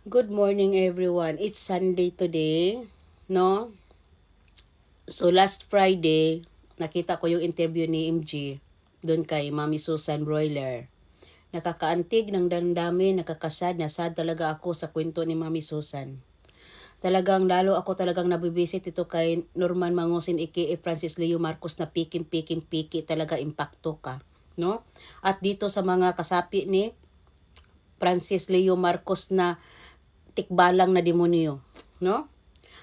Good morning everyone. It's Sunday today, no? So last Friday, nakita ko yung interview ni MG doon kay Mami Susan Broiler. Nakakaantig ng damdamin, nakakasad, nasad talaga ako sa kwento ni Mami Susan. Talagang lalo ako talagang nabibisit ito kay Norman Mangusin aka Francis Leo Marcos na piki talaga impacto ka, no? At dito sa mga kasapi ni Francis Leo Marcos na tikbalang na demonyo, no?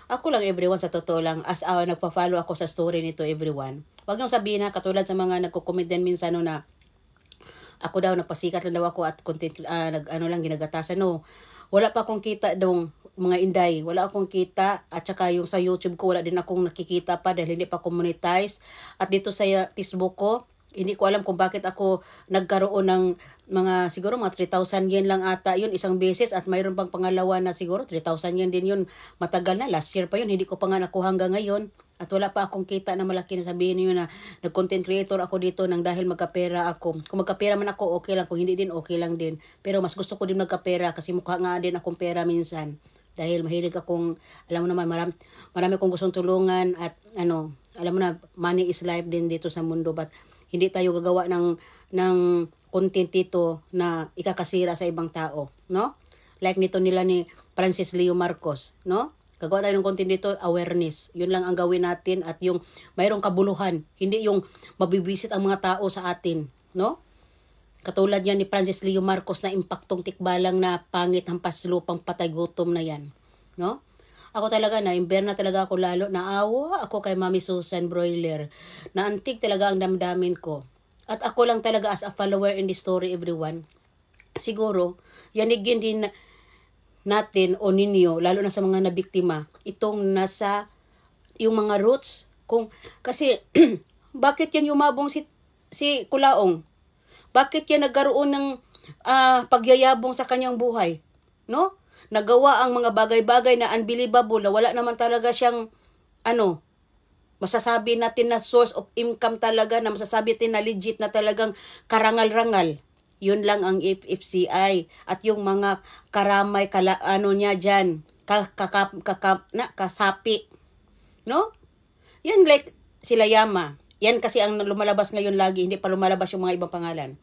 Ako lang everyone sa totoo lang nagpa-follow ako sa story nito everyone. Wag niyo sabihin na katulad sa mga nagko-comment din minsan no, na ako daw nagpasikat lang daw ako at content nag lang ginagatasan no. Wala pa akong kita dong mga inday, wala akong kita at saka yung sa YouTube ko wala din akong nakikita pa dahil hindi pa ako monetize at dito sa Facebook ko hindi ko alam kung bakit ako nagkaroon ng mga siguro mga 3,000 yen lang ata yun isang beses at mayroon pang pangalawa na siguro 3,000 yen din yun matagal na last year pa yun hindi ko pa nga nakuha hanggang ngayon at wala pa akong kita na malaki na sabihin niyo na nag-content creator ako dito nang dahil magkapera ako kung magkapera man ako okay lang kung hindi din okay lang din pero mas gusto ko din magkapera kasi mukha nga din akong pera minsan dahil mahilig akong alam mo naman marami akong gustong tulungan at alam mo na money is life din dito sa mundo but hindi tayo gagawa ng content dito na ikakasira sa ibang tao, no? Like nito nila ni Francis Leo Marcos, no? Gagawa tayo ng content dito, awareness. Yun lang ang gawin natin at yung mayroong kabuluhan, hindi yung mabibisit ang mga tao sa atin, no? Katulad yan ni Francis Leo Marcos na impaktong tikbalang na pangit hampas lupang patay gutom na yan, no? Ako talaga na-imber na talaga ako lalo. Naawa ako kay Mami Susan Broiler. Naantig talaga ang damdamin ko. At ako lang talaga as a follower in the story everyone. Siguro, yanigin din natin o ninyo, lalo na sa mga nabiktima, itong nasa yung mga roots. Kasi, bakit yan yumabong si Kulaong? Bakit yan nagkaroon ng pagyayabong sa kanyang buhay? No? Nagawa ang mga bagay-bagay na unbelievable na wala naman talaga siyang masasabi natin na source of income talaga na masasabi natin na legit na talagang karangal-rangal. Yun lang ang FFCI at yung mga karamay niya diyan kasapi, no? Yan like sila Yama. Yan kasi ang lumalabas ngayon lagi, hindi pa lumalabas yung mga ibang pangalan.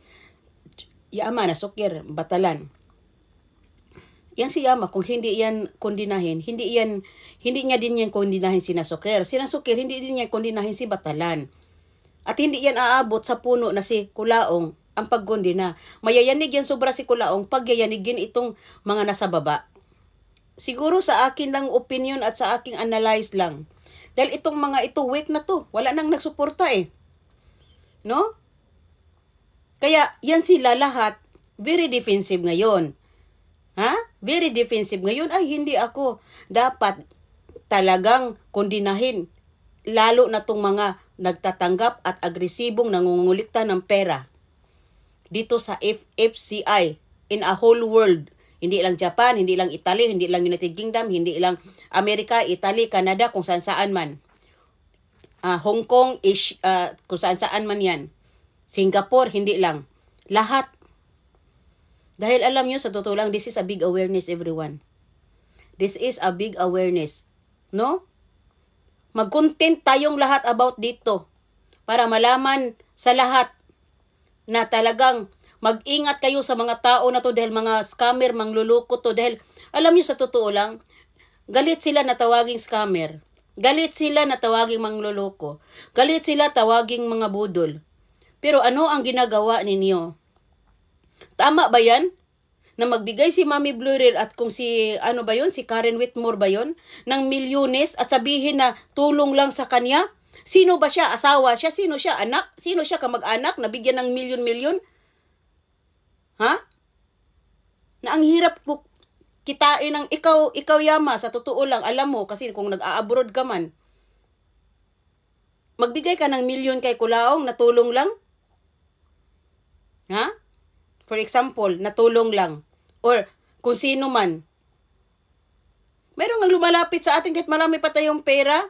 Yama na Sukir, Batalan. Yan si Yama, kung hindi yan kondinahin, hindi niya din yan kondinahin si Nasukir. Si Nasukir, hindi din niya kondinahin si Batalan. At hindi yan aabot sa puno na si Kulaong ang pagkondina. Mayayanig yan sobra si Kulaong pag yayanigin itong mga nasa baba. Siguro sa akin lang opinion at sa aking analyze lang. Dahil itong mga ito, weak na to. Wala nang nagsuporta eh. No? Kaya yan sila lahat, very defensive ngayon. Ha? Very defensive. Ngayon ay hindi ako dapat talagang kondinahin. Lalo na tong mga nagtatanggap at agresibong nangungulikta ng pera. Dito sa FFCI in a whole world. Hindi lang Japan, hindi lang Italy, hindi lang United Kingdom, hindi lang Amerika, Italy, Canada, kung saan-saan man. Hong Kong, kung saan-saan man yan. Singapore, hindi lang. Lahat. Dahil alam nyo, sa totoo lang, this is a big awareness, everyone. This is a big awareness. No? Mag-content tayong lahat about dito. Para malaman sa lahat na talagang mag-ingat kayo sa mga tao na to dahil mga scammer, mangluluko to. Dahil alam nyo, sa totoo lang, galit sila na tawaging scammer. Galit sila na tawaging mangluluko. Galit sila tawaging mga budol. Pero ano ang ginagawa ninyo? Tama ba yan? Na magbigay si Mami Blurrer at kung si si Karen Whitmore ba yon ng milyones at sabihin na tulong lang sa kanya? Sino ba siya? Asawa siya? Sino siya? Anak? Sino siya kamag-anak na bigyan ng milyon-milyon? Ha? Na ang hirap ko kitain ng ikaw Yama, sa totoo lang, alam mo, kasi kung nag-a-abroad ka man, magbigay ka ng milyon kay Kulaong na tulong lang? Ha? For example, natulong lang. Or kung sino man. Mayroong ang lumalapit sa atin kahit marami pa tayong pera.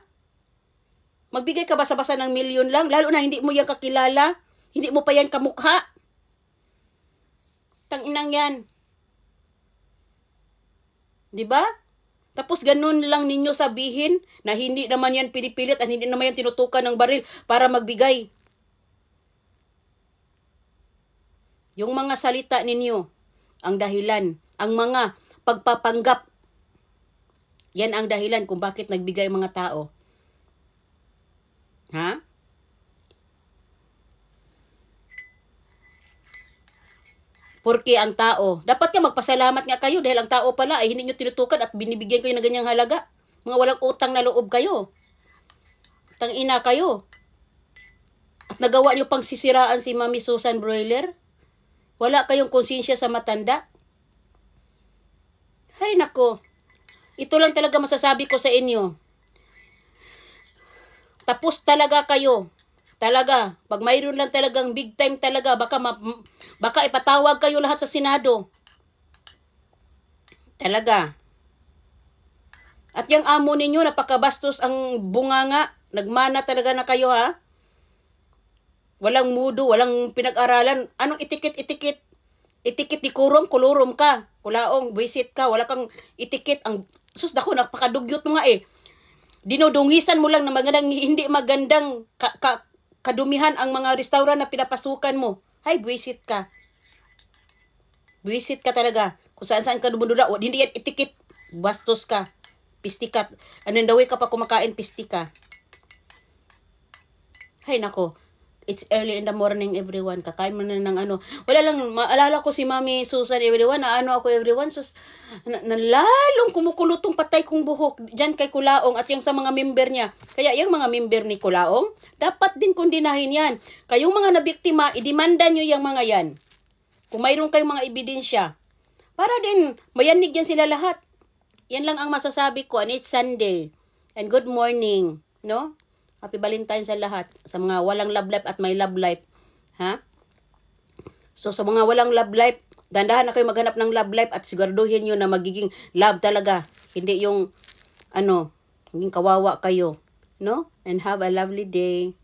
Magbigay ka basa-basa ng milyon lang, lalo na hindi mo yan kakilala. Hindi mo pa yan kamukha. Tanginang yan. 'Di ba? Tapos ganun lang ninyo sabihin na hindi naman yan pinipilit at hindi naman yan tinutukan ng baril para magbigay. Yung mga salita ninyo, ang dahilan. Ang mga pagpapanggap, yan ang dahilan kung bakit nagbigay mga tao. Ha? Porque ang tao, dapat nga magpasalamat nga kayo dahil ang tao pala ay hindi nyo tinutukan at binibigyan kayo ng ganyang halaga. Mga walang utang na loob kayo. Tangina kayo. At nagawa nyo pang sisiraan si Mami Susan Broiler. Wala kayong konsensya sa matanda. Hay nako. Ito lang talaga masasabi ko sa inyo. Tapos talaga kayo. Talaga. Pag mayroon lang talagang big time talaga, baka ipatawag kayo lahat sa Senado. Talaga. At yung amo ninyo, napakabastos ang bunganga. Nagmana talaga na kayo, ha? Walang mudo, walang pinag-aralan. Anong itikit-itikit? Itikit di kulurom ka. Kulaong, visit ka, wala kang itikit. Ang sus dako, napakadugyot mo nga eh. Dinudungisan mo lang na hindi magandang kadumihan ang mga restaurant na pinapasukan mo. Hay, visit ka. Visit ka talaga. Kung saan-saan ka dumudura, hindi yan itikit. Bastos ka. Pistikat. Anong dawi ka pa kumakain, pistika. Hay nako. It's early in the morning, everyone. Kakain mo na ng ano. Wala lang, maalala ko si Mami Susan, everyone. Na ano ako, everyone. Sus, lalong kumukulutong patay kong buhok dyan kay Kulaong at yung sa mga member niya. Kaya yung mga member ni Kulaong, dapat din kondinahin yan. Kayong mga nabiktima, idemanda nyo yung mga yan. Kung mayroon kayong mga ebidensya. Para din, mayanig yan sila lahat. Yan lang ang masasabi ko. And it's Sunday. And good morning. No? Happy Valentine's sa lahat. Sa mga walang love life at may love life. Ha? So, sa mga walang love life, dandahan na kayo maghanap ng love life at siguraduhin nyo na magiging love talaga. Hindi yung, maging kawawa kayo. No? And have a lovely day.